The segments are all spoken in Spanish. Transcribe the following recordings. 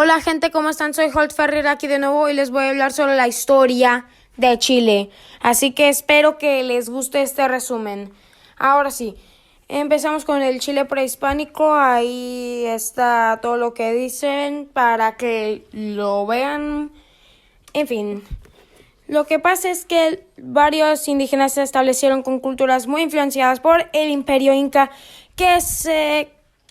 Hola gente, ¿cómo están? Soy Holt Ferrer aquí de nuevo y les voy a hablar sobre la historia de Chile. Así que espero que les guste este resumen. Ahora sí, empezamos con el Chile prehispánico. Ahí está todo lo que dicen para que lo vean. En fin, lo que pasa es que varios indígenas se establecieron con culturas muy influenciadas por el Imperio Inca, que se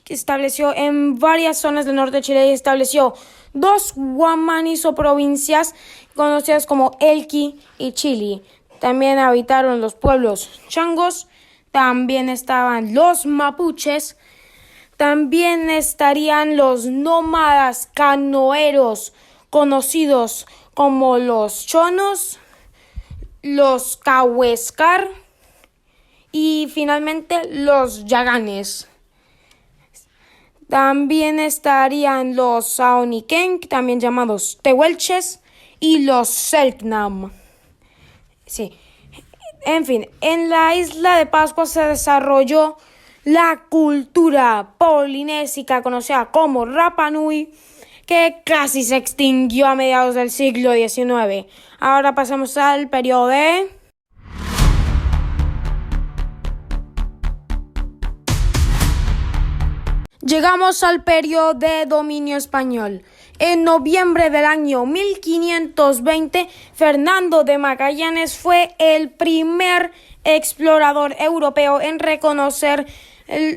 estableció en varias zonas del norte de Chile y estableció dos guamanis o provincias conocidas como Elqui y Chili. También habitaron los pueblos changos, también estaban los mapuches, también estarían los nómadas canoeros conocidos como los chonos, los cahuéscar y finalmente los yaganes. También estarían los Saoniquén, también llamados tehuelches, y los Selknam. Sí. En fin, en la isla de Pascua se desarrolló la cultura polinésica conocida como Rapa Nui, que casi se extinguió a mediados del siglo XIX. Ahora pasamos al periodo de... Llegamos al periodo de dominio español. En noviembre del año 1520, Fernando de Magallanes fue el primer explorador europeo en reconocer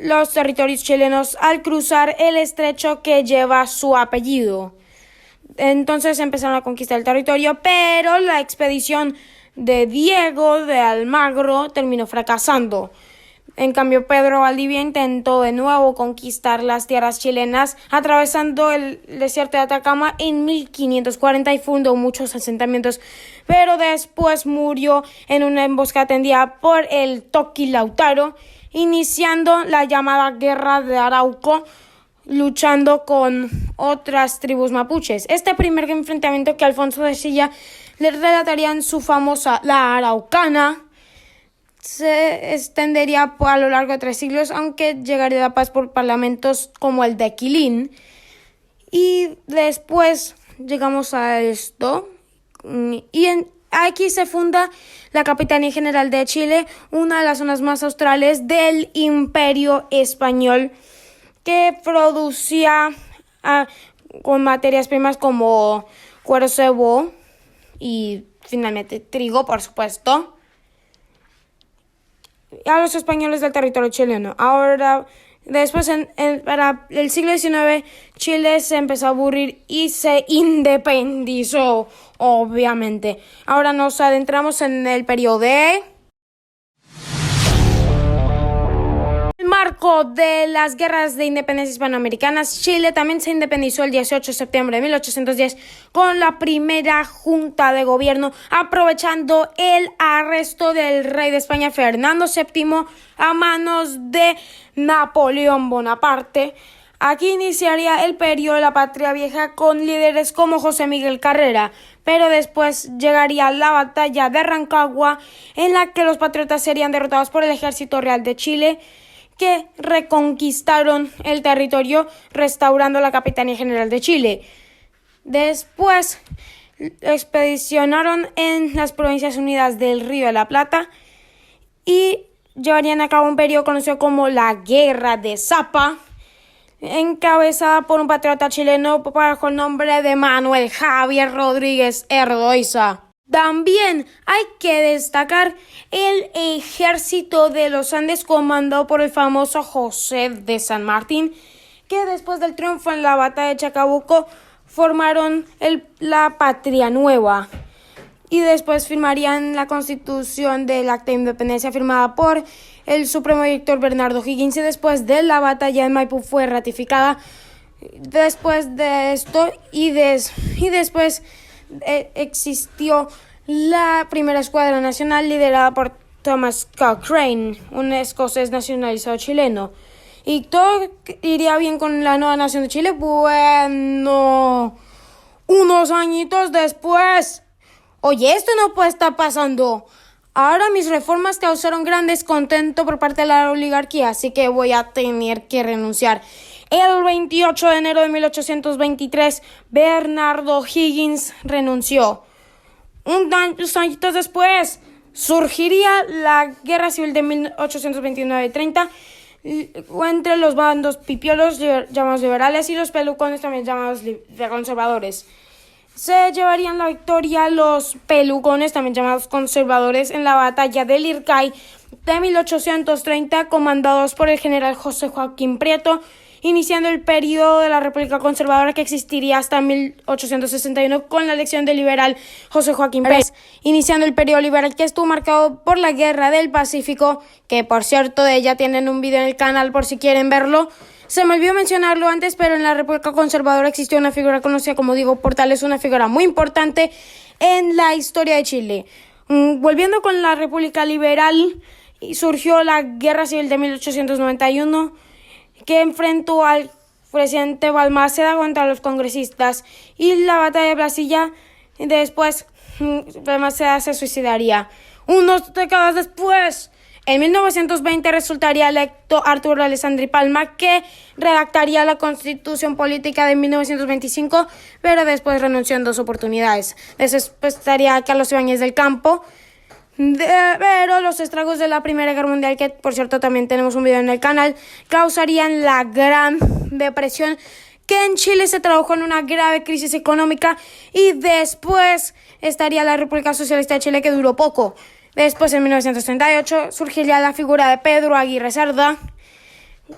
los territorios chilenos al cruzar el estrecho que lleva su apellido. Entonces empezaron a conquistar el territorio, pero la expedición de Diego de Almagro terminó fracasando. En cambio, Pedro Valdivia intentó de nuevo conquistar las tierras chilenas, atravesando el desierto de Atacama en 1540 y fundó muchos asentamientos, pero después murió en una emboscada tendida por el Toquilautaro, iniciando la llamada Guerra de Arauco, luchando con otras tribus mapuches. Este primer enfrentamiento que Alfonso de Silla le relataría en su famosa La Araucana se extendería a lo largo de 3 siglos, aunque llegaría la paz por parlamentos como el de Quilín. Y después llegamos a esto, aquí se funda la Capitanía General de Chile, una de las zonas más australes del Imperio Español, que producía con materias primas como cuero cebo y finalmente trigo, por supuesto, a los españoles del territorio chileno. Ahora, después, para el siglo XIX, Chile se empezó a aburrir y se independizó, obviamente. Ahora nos adentramos en el periodo de... En el marco de las guerras de independencia hispanoamericanas, Chile también se independizó el 18 de septiembre de 1810 con la primera junta de gobierno, aprovechando el arresto del rey de España Fernando VII a manos de Napoleón Bonaparte. Aquí iniciaría el periodo de la Patria Vieja con líderes como José Miguel Carrera, pero después llegaría la batalla de Rancagua, en la que los patriotas serían derrotados por el Ejército Real de Chile, que reconquistaron el territorio restaurando la Capitanía General de Chile. Después expedicionaron en las Provincias Unidas del Río de la Plata y llevarían a cabo un periodo conocido como la Guerra de Zapa, encabezada por un patriota chileno bajo el nombre de Manuel Javier Rodríguez Erdoiza. También hay que destacar el Ejército de los Andes comandado por el famoso José de San Martín, que después del triunfo en la batalla de Chacabuco formaron la Patria Nueva y después firmarían la Constitución del Acta de Independencia firmada por el Supremo Director Bernardo Higgins, y después de la batalla de Maipú fue ratificada. Después de esto y después existió la primera escuadra nacional liderada por Thomas Cochrane, un escocés nacionalizado chileno. ¿Y todo iría bien con la nueva nación de Chile? Bueno, unos añitos después. Oye, esto no puede estar pasando. Ahora mis reformas causaron gran descontento por parte de la oligarquía, así que voy a tener que renunciar. El 28 de enero de 1823, Bernardo Higgins renunció. Unos años después, surgiría la Guerra Civil de 1829-30 entre los bandos pipiolos llamados liberales y los pelucones también llamados conservadores. Se llevarían la victoria los pelucones, también llamados conservadores, en la batalla del Ircay de 1830, comandados por el general José Joaquín Prieto, iniciando el periodo de la República Conservadora que existiría hasta 1861 con la elección del liberal José Joaquín Pérez, iniciando el periodo liberal que estuvo marcado por la Guerra del Pacífico, que por cierto de ella tienen un video en el canal por si quieren verlo. Se me olvidó mencionarlo antes, pero en la República Conservadora existió una figura conocida como Diego Portales, una figura muy importante en la historia de Chile. Volviendo con la República Liberal, surgió la Guerra Civil de 1891, que enfrentó al presidente Balmaceda contra los congresistas, y la batalla de Brasilia. Después Balmaceda se suicidaría. Unas décadas después, en 1920, resultaría electo Arturo Alessandri Palma, que redactaría la Constitución Política de 1925, pero después renunció en 2 oportunidades. Después estaría Carlos Ibáñez del Campo. Pero los estragos de la Primera Guerra Mundial, que por cierto también tenemos un video en el canal, causarían la Gran Depresión, que en Chile se tradujo en una grave crisis económica, y después estaría la República Socialista de Chile, que duró poco. Después, en 1938, surgiría la figura de Pedro Aguirre Cerda,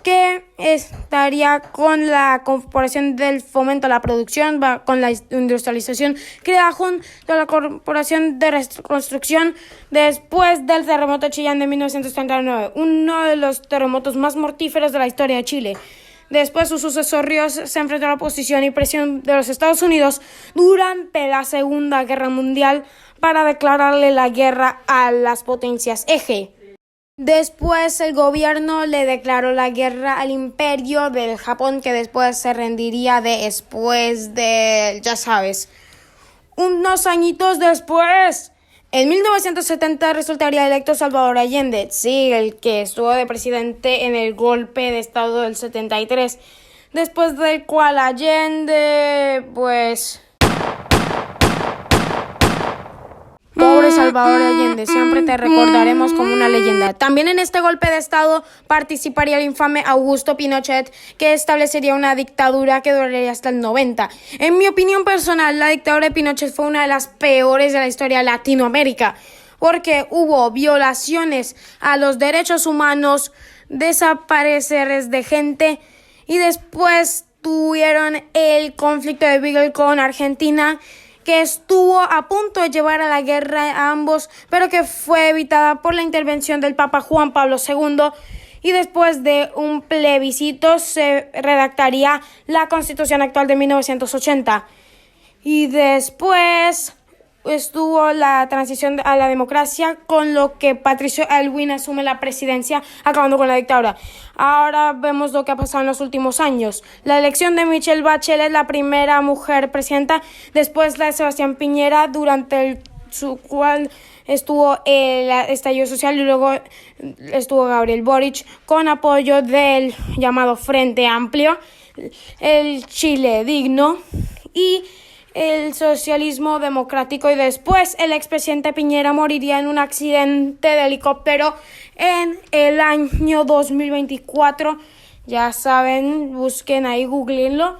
que estaría con la Corporación del Fomento a la Producción, con la industrialización, creada junto a la Corporación de Reconstrucción después del terremoto de Chillán de 1939, uno de los terremotos más mortíferos de la historia de Chile. Después, su sucesor Ríos se enfrentó a la oposición y presión de los Estados Unidos durante la Segunda Guerra Mundial para declararle la guerra a las potencias eje. Después el gobierno le declaró la guerra al imperio del Japón, que después se rendiría después de, ya sabes, unos añitos después. En 1970 resultaría electo Salvador Allende, sí, el que estuvo de presidente en el golpe de estado del 73, después del cual Allende, pues... Pobre Salvador Allende, siempre te recordaremos como una leyenda. También en este golpe de estado participaría el infame Augusto Pinochet, que establecería una dictadura que duraría hasta el 90. En mi opinión personal, la dictadura de Pinochet fue una de las peores de la historia de Latinoamérica, porque hubo violaciones a los derechos humanos, desapareceres de gente, y después tuvieron el conflicto de Beagle con Argentina, que estuvo a punto de llevar a la guerra a ambos, pero que fue evitada por la intervención del Papa Juan Pablo II, y después de un plebiscito se redactaría la Constitución actual de 1980. Y después estuvo la transición a la democracia, con lo que Patricio Aylwin asume la presidencia, acabando con la dictadura. Ahora vemos lo que ha pasado en los últimos años. La elección de Michelle Bachelet, la primera mujer presidenta, después la de Sebastián Piñera, durante su cual estuvo el estallido social, y luego estuvo Gabriel Boric, con apoyo del llamado Frente Amplio, el Chile Digno y el socialismo democrático. Y después el expresidente Piñera moriría en un accidente de helicóptero en el año 2024. Ya saben, busquen ahí, googleenlo.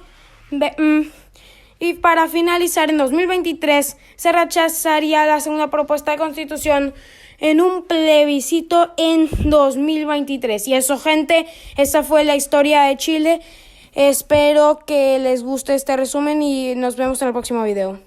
Y para finalizar, en 2023 se rechazaría la segunda propuesta de constitución en un plebiscito en 2023. Y eso, gente, esa fue la historia de Chile. Espero que les guste este resumen y nos vemos en el próximo video.